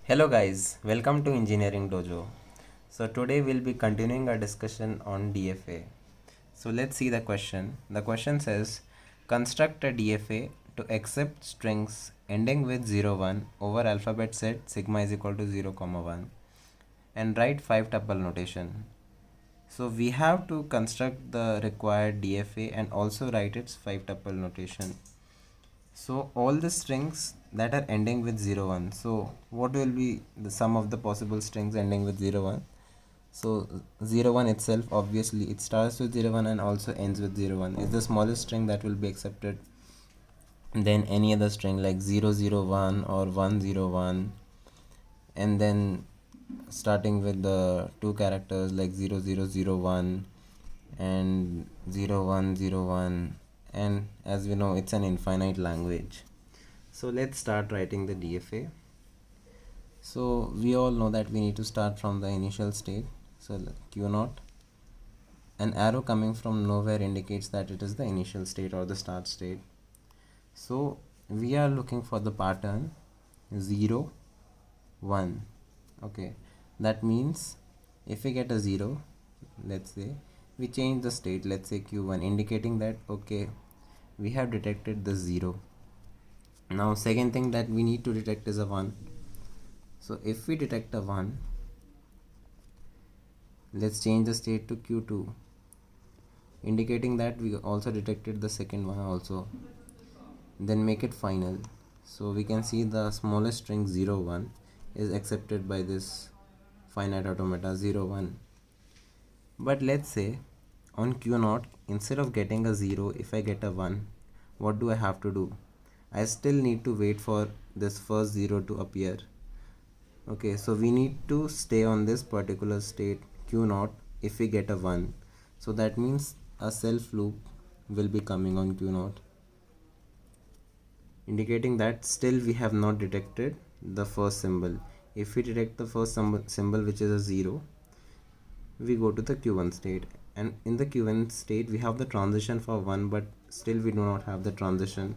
Hello guys, welcome to Engineering Dojo. So today we'll be continuing our discussion on DFA. So let's see the question. The question says construct a DFA to accept strings ending with 0 1 over alphabet set sigma is equal to 0 comma 1 and write 5 tuple notation. So we have to construct the required DFA and also write its 5 tuple notation. So all the strings that are ending with 0 1. So what will be the sum of the possible strings ending with 0 1? So 0 1 itself, obviously it starts with 0 1 and also ends with 0 1 is the smallest string that will be accepted. Then any other string like 0 0 1 or 1 0 1, and then starting with the two characters like 0 0 0 1 and 0 1 0 1, and as we know it's an infinite language. So let's start writing the DFA. So we all know that we need to start from the initial state. So Q naught, an arrow coming from nowhere indicates that it is the initial state or the start state. So we are looking for the pattern 0 1. Okay, that means if we get a 0, let's say we change the state, let's say Q1, indicating that okay, we have detected the 0. Now second thing that we need to detect is a 1. So if we detect a 1, let's change the state to Q2, indicating that we also detected the second one also. Then make it final. So we can see the smallest string 0 1 is accepted by this finite automata 0 1. But let's say on Q naught, instead of getting a 0, if I get a 1, what do I have to do? I still need to wait for this first 0 to appear. Okay, so we need to stay on this particular state Q naught if we get a 1. So that means a self loop will be coming on Q naught, indicating that still we have not detected the first symbol. If we detect the first symbol which is a 0, we go to the Q1 state, and in the Q1 state we have the transition for 1, but still we do not have the transition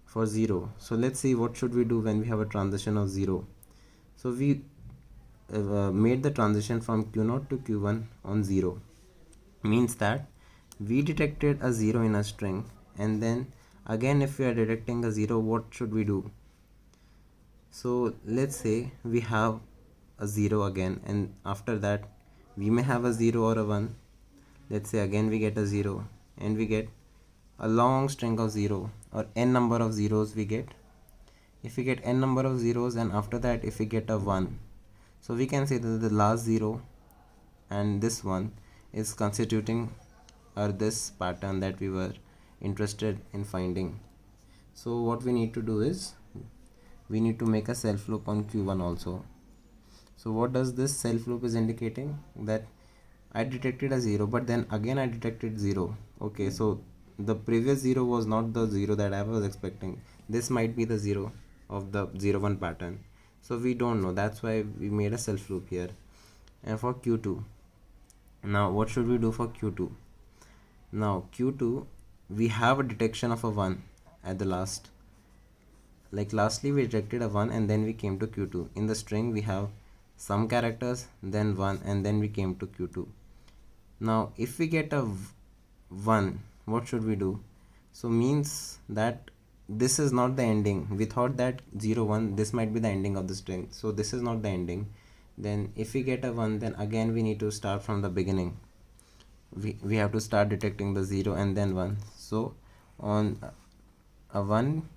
for 0. So let's see what should we do when we have a transition of 0. So we made the transition from Q0 to Q1 on 0, means that we detected a 0 in a string, and then again if we are detecting a 0, what should we do? So let's say we have a 0 again, and after that we may have a 0 or a 1. Let's say again we get a 0, and we get a long string of 0 or n number of zeros we get. If we get n number of zeros, and after that if we get a 1, so we can say that the last 0 and this one is constituting this pattern that we were interested in finding. So what we need to do is we need to make a self loop on Q1 also. So what does this self loop is indicating? That I detected a 0, but then again I detected 0. Okay, so the previous 0 was not the 0 that I was expecting. This might be the 0 of the 0 1 pattern. So we don't know, that's why we made a self loop here. And for Q2, now what should we do for Q2? Now Q2, we have a detection of a 1 at the last. Like lastly we detected a 1, and then we came to Q2. In the string we have some characters, then 1, and then we came to Q2. Now if we get a 1, what should we do? So means that this is not the ending. We thought that 0 1, this might be the ending of the string, so this is not the ending. Then if we get a 1, then again we need to start from the beginning. We have to start detecting the 0 and then 1. So on a 1,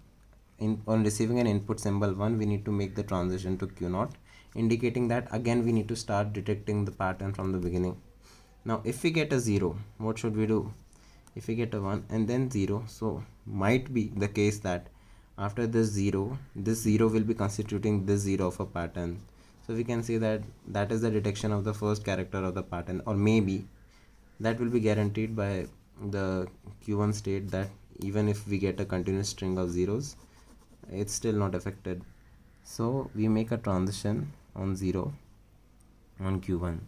on receiving an input symbol 1, we need to make the transition to Q0, indicating that again we need to start detecting the pattern from the beginning. Now if we get a 0, what should we do? If we get a 1 and then 0, so might be the case that after this 0 will be constituting this 0 of a pattern. So we can say that that is the detection of the first character of the pattern, or maybe that will be guaranteed by the Q1 state, that even if we get a continuous string of zeros, it's still not affected. So we make a transition on 0 on Q1.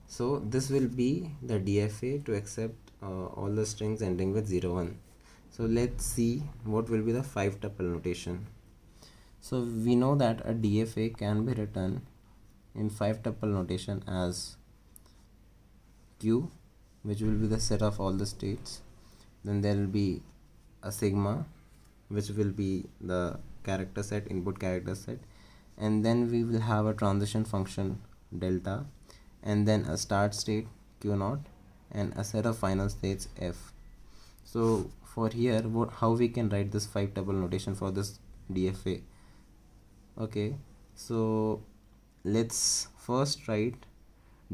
So this will be the DFA to accept all the strings ending with 0 1. So let's see what will be the 5 tuple notation. So we know that a DFA can be written in 5 tuple notation as Q, which will be the set of all the states. Then there will be a sigma, which will be the character set, input character set, and then we will have a transition function delta, and then a start state Q naught, and a set of final states F. So for here, how we can write this 5 tuple notation for this DFA? Okay, so let's first write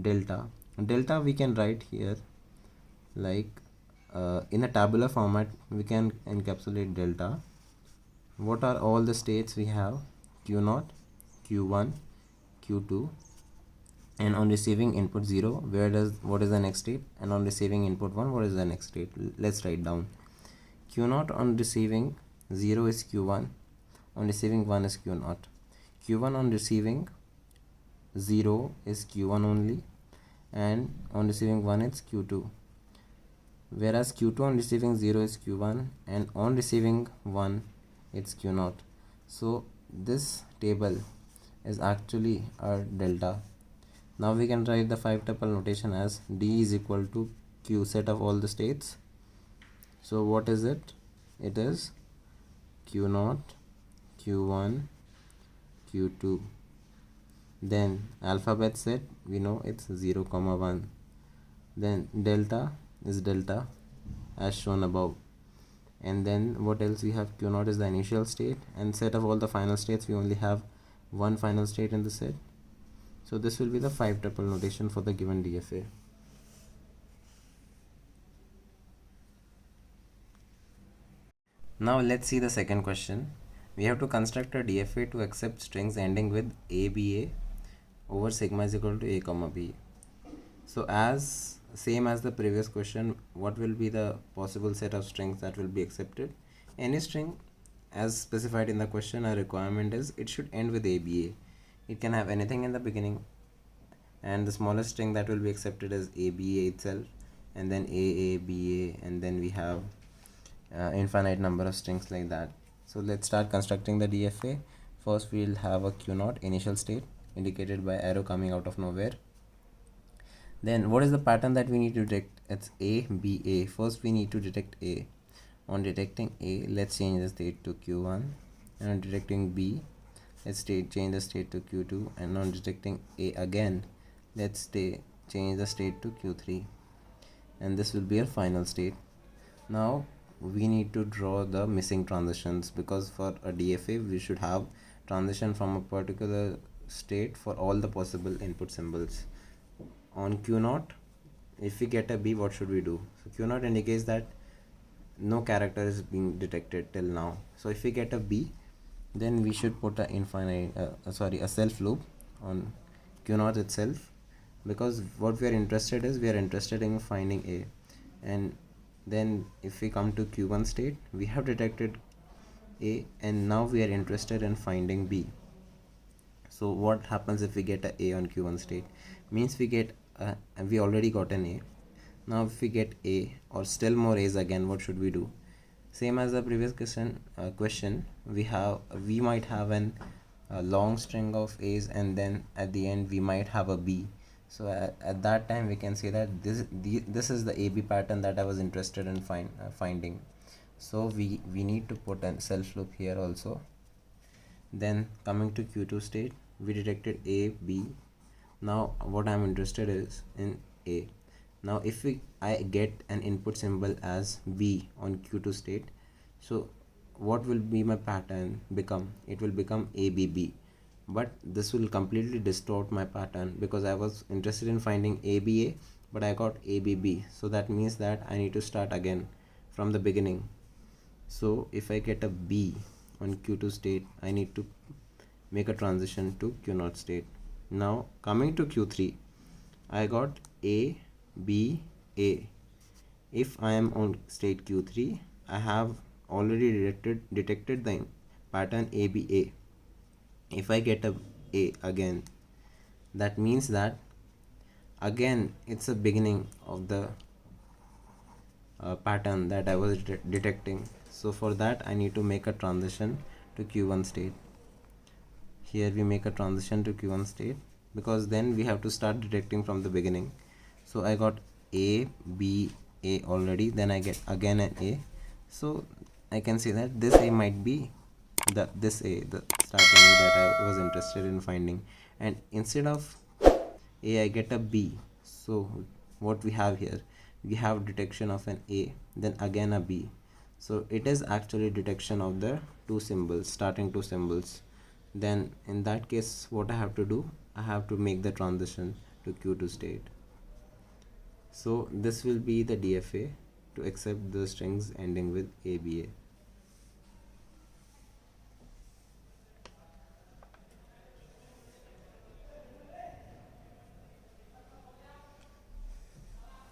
delta. Delta we can write here like in a tabular format. We can encapsulate delta. What are all the states we have? Q naught, Q1, Q2, and on receiving input 0, what is the next state? And on receiving input 1, what is the next state? Let's write down. Q naught on receiving 0 is Q1, on receiving 1 is Q naught. Q1 on receiving 0 is Q1 only, and on receiving 1 it's Q2, whereas Q2 on receiving 0 is Q1, and on receiving 1 it's Q naught. So this table is actually our delta. Now we can write the 5 tuple notation as D is equal to Q, set of all the states. So what is it? It is Q naught, Q1, Q2. Then alphabet set, we know it's 0, 1. Then delta is delta as shown above. And then what else we have? Q naught is the initial state, and set of all the final states, we only have one final state in the set. So this will be the 5 tuple notation for the given DFA. Now let's see the second question. We have to construct a DFA to accept strings ending with ABA over sigma is equal to A comma B. So as same as the previous question, what will be the possible set of strings that will be accepted? Any string as specified in the question, a requirement is it should end with ABA. It can have anything in the beginning, and the smallest string that will be accepted is ABA itself, and then AA, BA, and then we have infinite number of strings like that. So let's start constructing the DFA. First we'll have a Q naught initial state indicated by arrow coming out of nowhere. Then what is the pattern that we need to detect? It's A, B, A. First we need to detect A. On detecting A, let's change the state to Q1, and on detecting B, let's change the state to Q2, and on detecting A again, let's change the state to Q3, and this will be our final state. Now we need to draw the missing transitions, because for a DFA we should have transition from a particular state for all the possible input symbols. On Q naught, if we get a B, what should we do? So Q naught indicates that no character is being detected till now. So if we get a B, then we should put a self loop on Q naught itself, because what we are interested in finding A. And then if we come to Q1 state, we have detected A, and now we are interested in finding B. So what happens if we get a A on Q1 state? Means we already got an A. Now if we get A or still more A's again, what should we do? Same as the previous question, we might have a long string of A's, and then at the end we might have a B. So at that time we can say that this is the AB pattern that I was interested in finding. So we need to put a self loop here also. Then coming to Q2 state, we detected A, B. Now what I'm interested is in A. Now if I get an input symbol as B on Q2 state, so what will be my pattern become? It will become ABB. But this will completely distort my pattern, because I was interested in finding ABA, but I got ABB. So that means that I need to start again from the beginning. So if I get a B on Q2 state, I need to make a transition to Q0 state. Now coming to Q3, I got A, B, A. If I am on state Q3, I have already detected the pattern ABA. If I get a A again, that means that again it's a beginning of the pattern that I was detecting. So for that I need to make a transition to Q1 state. here we make a transition to Q1 state, because then we have to start detecting from the beginning. So I got A, B, A already, then I get again an A. So I can say that this A might be this A, the starting that I was interested in finding, and instead of A I get a B. So what we have here, we have detection of an A, then again a B. So it is actually detection of the two symbols, starting two symbols. Then in that case, what I have to do, I have to make the transition to Q2 state. So this will be the DFA to accept the strings ending with ABA.